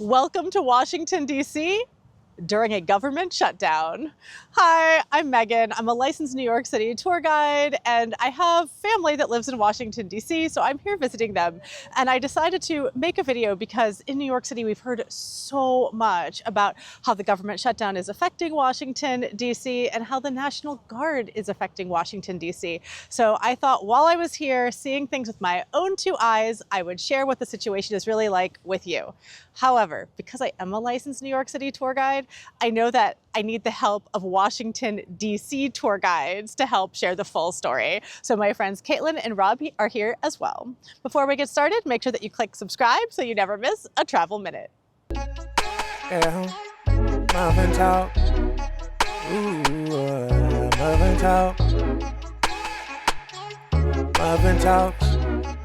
Welcome to Washington, D.C. during a government shutdown. Hi, I'm Megan. I'm a licensed New York City tour guide, and I have family that lives in Washington, D.C., so I'm here visiting them. And I decided to make a video because in New York City, we've heard so much about how the government shutdown is affecting Washington, D.C., and how the National Guard is affecting Washington, D.C. So I thought while I was here seeing things with my own two eyes, I would share what the situation is really like with you. However, because I am a licensed New York City tour guide, I know that I need the help of Washington, D.C. tour guides to help share the full story. So my friends Caitlin and Rob are here as well. Before we get started, make sure that you click subscribe so you never miss a travel minute. Yeah, Muffin Talk. Ooh, Muffin Talk. Muffin Talks,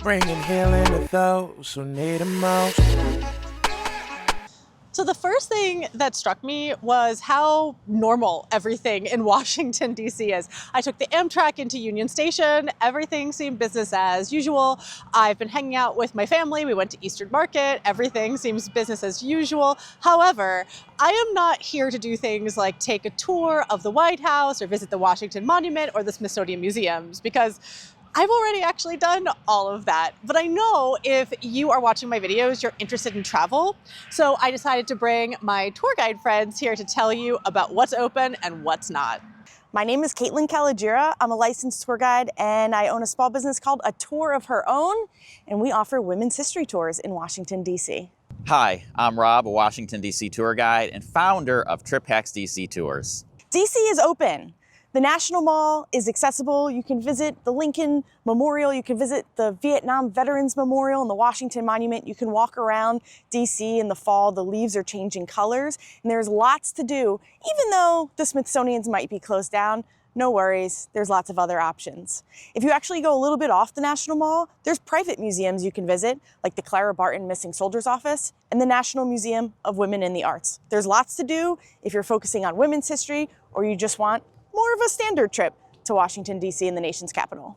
bringing healing to those who need them most. So the first thing that struck me was how normal everything in Washington, D.C. is. I took the Amtrak into Union Station. Everything seemed business as usual. I've been hanging out with my family. We went to Eastern Market. Everything seems business as usual. However, I am not here to do things like take a tour of the White House or visit the Washington Monument or the Smithsonian Museums, because I've already actually done all of that. But I know if you are watching my videos, you're interested in travel. So I decided to bring my tour guide friends here to tell you about what's open and what's not. My name is Caitlin Calagira. I'm a licensed tour guide and I own a small business called A Tour of Her Own, and we offer women's history tours in Washington, D.C. Hi, I'm Rob, a Washington, D.C. tour guide and founder of Trip Hacks DC Tours. D.C. is open. The National Mall is accessible. You can visit the Lincoln Memorial. You can visit the Vietnam Veterans Memorial and the Washington Monument. You can walk around DC in the fall. The leaves are changing colors, and there's lots to do. Even though the Smithsonian's might be closed down, no worries, there's lots of other options. If you actually go a little bit off the National Mall, there's private museums you can visit, like the Clara Barton Missing Soldiers Office and the National Museum of Women in the Arts. There's lots to do if you're focusing on women's history or you just want more of a standard trip to Washington, D.C. and the nation's capital.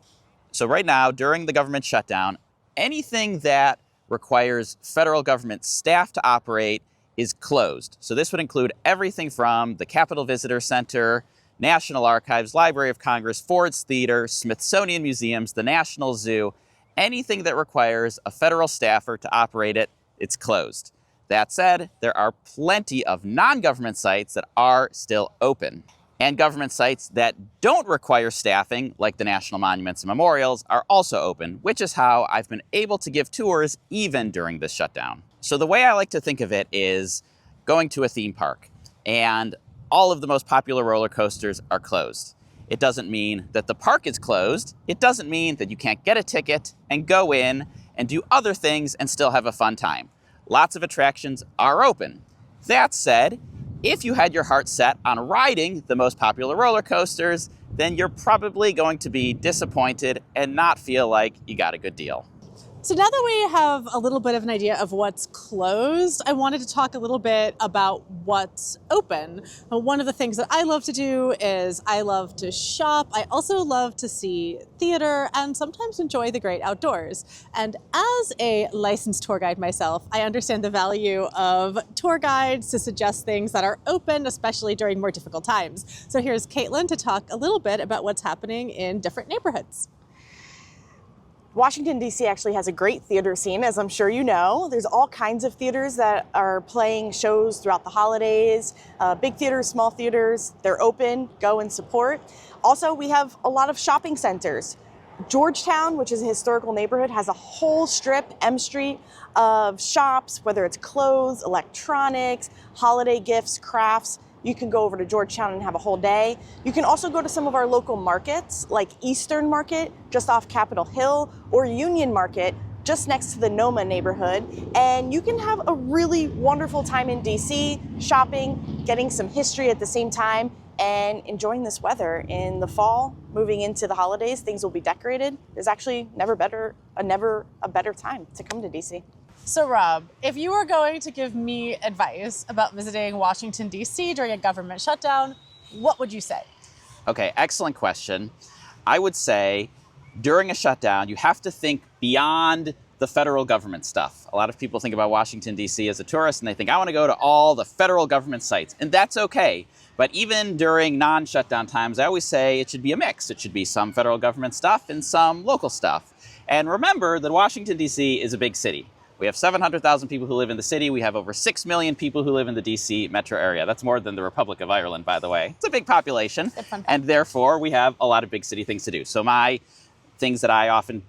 So right now, during the government shutdown, anything that requires federal government staff to operate is closed. So this would include everything from the Capitol Visitor Center, National Archives, Library of Congress, Ford's Theater, Smithsonian Museums, the National Zoo. Anything that requires a federal staffer to operate it, it's closed. That said, there are plenty of non-government sites that are still open. And government sites that don't require staffing, like the National Monuments and Memorials, are also open, which is how I've been able to give tours even during this shutdown. So the way I like to think of it is going to a theme park, and all of the most popular roller coasters are closed. It doesn't mean that the park is closed. It doesn't mean that you can't get a ticket and go in and do other things and still have a fun time. Lots of attractions are open. That said, if you had your heart set on riding the most popular roller coasters, then you're probably going to be disappointed and not feel like you got a good deal. So now that we have a little bit of an idea of what's closed, I wanted to talk a little bit about what's open. One of the things that I love to do is I love to shop. I also love to see theater and sometimes enjoy the great outdoors. And as a licensed tour guide myself, I understand the value of tour guides to suggest things that are open, especially during more difficult times. So here's Caitlin to talk a little bit about what's happening in different neighborhoods. Washington, D.C. actually has a great theater scene, as I'm sure you know. There's all kinds of theaters that are playing shows throughout the holidays. Big theaters, small theaters, they're open, go and support. Also, we have a lot of shopping centers. Georgetown, which is a historical neighborhood, has a whole strip, M Street, of shops, whether it's clothes, electronics, holiday gifts, crafts. You can go over to Georgetown and have a whole day. You can also go to some of our local markets, like Eastern Market, just off Capitol Hill, or Union Market, just next to the Noma neighborhood. And you can have a really wonderful time in DC, shopping, getting some history at the same time, and enjoying this weather. In the fall, moving into the holidays, things will be decorated. There's actually never a better time to come to DC. So Rob, if you were going to give me advice about visiting Washington, D.C. during a government shutdown, what would you say? Okay, excellent question. I would say during a shutdown, you have to think beyond the federal government stuff. A lot of people think about Washington, D.C. as a tourist, and they think, I want to go to all the federal government sites. And that's okay. But even during non-shutdown times, I always say it should be a mix. It should be some federal government stuff and some local stuff. And remember that Washington, D.C. is a big city. We have 700,000 people who live in the city. We have over 6 million people who live in the D.C. metro area. That's more than the Republic of Ireland, by the way. It's a big population. And therefore, we have a lot of big city things to do. So my things that I often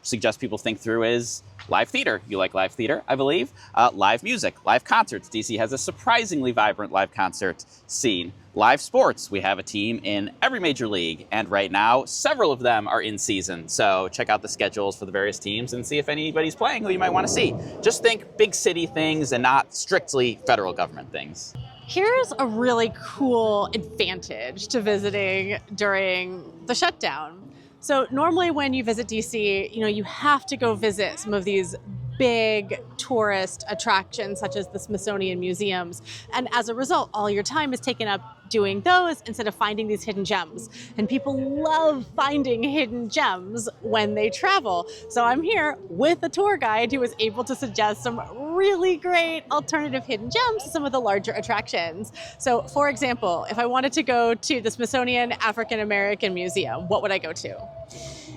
suggest people think through is live theater. You like live theater, I believe. Live music, live concerts. D.C. has a surprisingly vibrant live concert scene. Live sports. We have a team in every major league, and right now, several of them are in season. So check out the schedules for the various teams and see if anybody's playing who you might want to see. Just think big city things and not strictly federal government things. Here's a really cool advantage to visiting during the shutdown. So normally when you visit DC, you have to go visit some of these big tourist attractions such as the Smithsonian museums. And as a result, all your time is taken up doing those instead of finding these hidden gems. And people love finding hidden gems when they travel. So I'm here with a tour guide who was able to suggest some really great alternative hidden gems to some of the larger attractions. So for example, if I wanted to go to the Smithsonian African American Museum, what would I go to?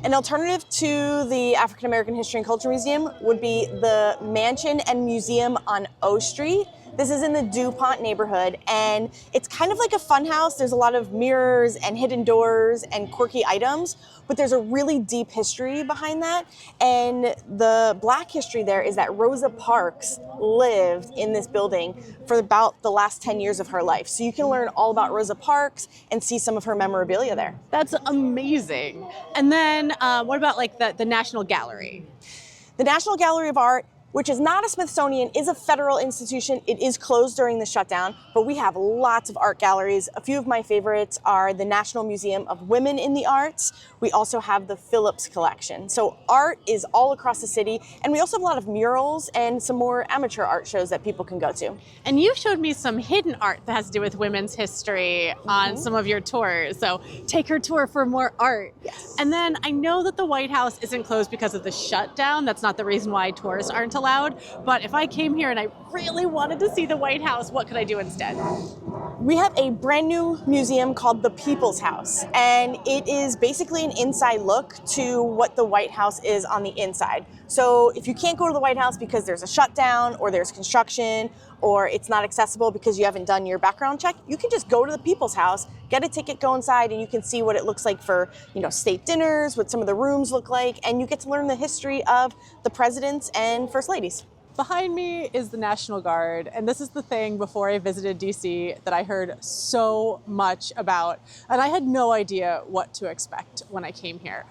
An alternative to the African American History and Culture Museum would be the Mansion and Museum on O Street. This is in the DuPont neighborhood, and it's kind of like a fun house. There's a lot of mirrors and hidden doors and quirky items, but there's a really deep history behind that. And the Black history there is that Rosa Parks lived in this building for about the last 10 years of her life. So you can learn all about Rosa Parks and see some of her memorabilia there. That's amazing. And then what about like the National Gallery? The National Gallery of Art, which is not a Smithsonian, is a federal institution. It is closed during the shutdown, but we have lots of art galleries. A few of my favorites are the National Museum of Women in the Arts. We also have the Phillips Collection. So art is all across the city, and we also have a lot of murals and some more amateur art shows that people can go to. And you showed me some hidden art that has to do with women's history on some of your tours. So take her tour for more art. Yes. And then I know that the White House isn't closed because of the shutdown. That's not the reason why tourists aren't allowed. But if I came here and I really wanted to see the White House, what could I do instead? We have a brand new museum called the People's House, and it is basically an inside look to what the White House is on the inside. So if you can't go to the White House because there's a shutdown or there's construction or it's not accessible because you haven't done your background check, you can just go to the People's House, get a ticket, go inside, and you can see what it looks like for, state dinners, what some of the rooms look like, and you get to learn the history of the presidents and first ladies. Behind me is the National Guard, and this is the thing before I visited DC that I heard so much about, and I had no idea what to expect when I came here.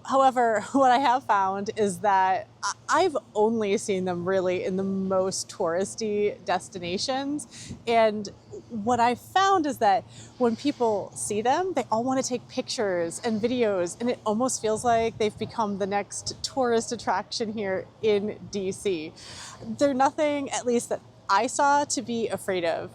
However, what I have found is that I've only seen them really in the most touristy destinations, and what I found is that when people see them, they all want to take pictures and videos, and it almost feels like they've become the next tourist attraction here in DC. They're nothing, at least that I saw, to be afraid of.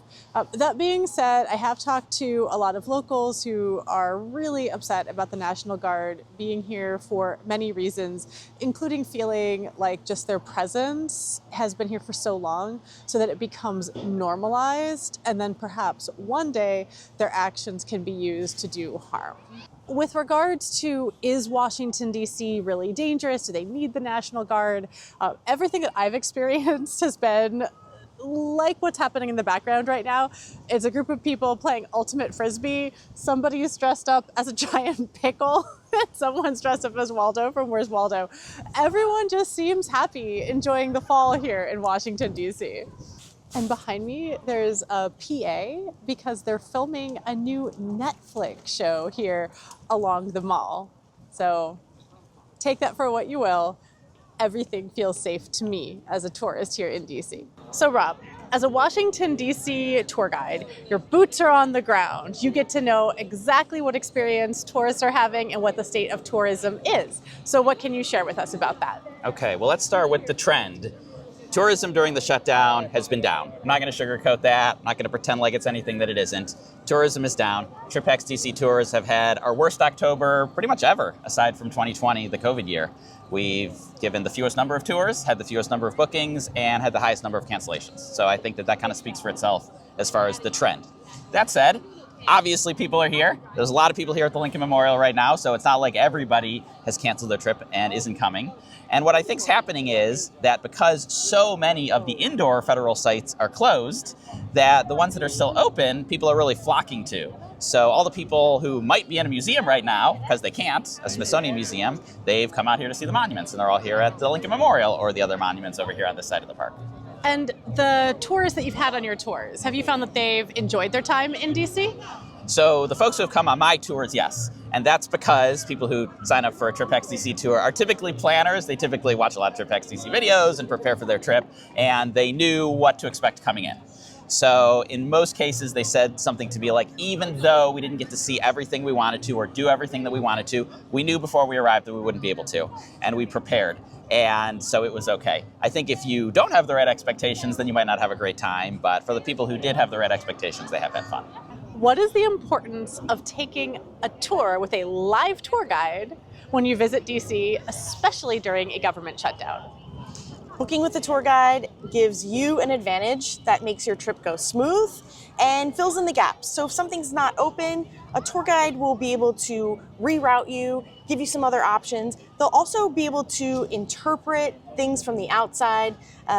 That being said, I have talked to a lot of locals who are really upset about the National Guard being here for many reasons, including feeling like just their presence has been here for so long so that it becomes normalized, and then perhaps one day their actions can be used to do harm. With regards to, is Washington, D.C. really dangerous? Do they need the National Guard? Everything that I've experienced has been like what's happening in the background right now. It's a group of people playing ultimate frisbee. Somebody's dressed up as a giant pickle. Someone's dressed up as Waldo from Where's Waldo. Everyone just seems happy enjoying the fall here in Washington, D.C. And behind me, there's a PA because they're filming a new Netflix show here along the mall. So take that for what you will. Everything feels safe to me as a tourist here in DC. So Rob, as a Washington, D.C. tour guide, your boots are on the ground. You get to know exactly what experience tourists are having and what the state of tourism is. So what can you share with us about that? Okay, well, let's start with the trend. Tourism during the shutdown has been down. I'm not going to sugarcoat that. I'm not going to pretend like it's anything that it isn't. Tourism is down. TripX DC tours have had our worst October pretty much ever, aside from 2020, the COVID year. We've given the fewest number of tours, had the fewest number of bookings, and had the highest number of cancellations. So I think that that kind of speaks for itself as far as the trend. That said, obviously people are here. There's a lot of people here at the Lincoln Memorial right now, so it's not like everybody has canceled their trip and isn't coming. And what I think is happening is that because so many of the indoor federal sites are closed, that the ones that are still open, people are really flocking to. So all the people who might be in a museum right now, because they can't, a Smithsonian museum, they've come out here to see the monuments, and they're all here at the Lincoln Memorial or the other monuments over here on this side of the park. And the tours that you've had on your tours, have you found that they've enjoyed their time in DC? So the folks who have come on my tours, yes. And that's because people who sign up for a TripX DC tour are typically planners. They typically watch a lot of TripX DC videos and prepare for their trip, and they knew what to expect coming in. So in most cases, they said something to be like, even though we didn't get to see everything we wanted to or do everything that we wanted to, we knew before we arrived that we wouldn't be able to, and we prepared. And so it was okay. I think if you don't have the right expectations, then you might not have a great time. But for the people who did have the right expectations, they have had fun. What is the importance of taking a tour with a live tour guide when you visit DC, especially during a government shutdown? Booking with a tour guide gives you an advantage that makes your trip go smooth and fills in the gaps. So if something's not open, a tour guide will be able to reroute you, give you some other options. They'll also be able to interpret things from the outside.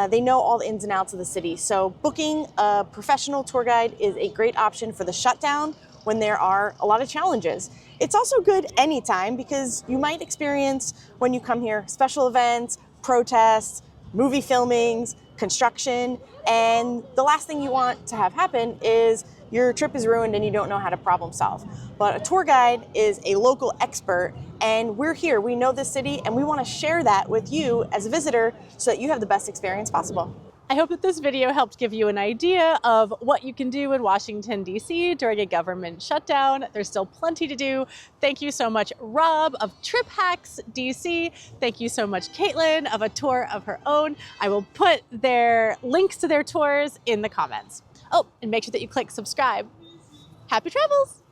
They know all the ins and outs of the city. So booking a professional tour guide is a great option for the shutdown when there are a lot of challenges. It's also good anytime because you might experience when you come here special events, protests, movie filmings, construction, and the last thing you want to have happen is your trip is ruined and you don't know how to problem solve. But a tour guide is a local expert, and we're here, we know this city, and we want to share that with you as a visitor so that you have the best experience possible. I hope that this video helped give you an idea of what you can do in Washington, D.C. during a government shutdown. There's still plenty to do. Thank you so much, Rob of Trip Hacks DC. Thank you so much, Caitlin of A Tour of Her Own. I will put their links to their tours in the comments. Oh, and make sure that you click subscribe. Happy travels!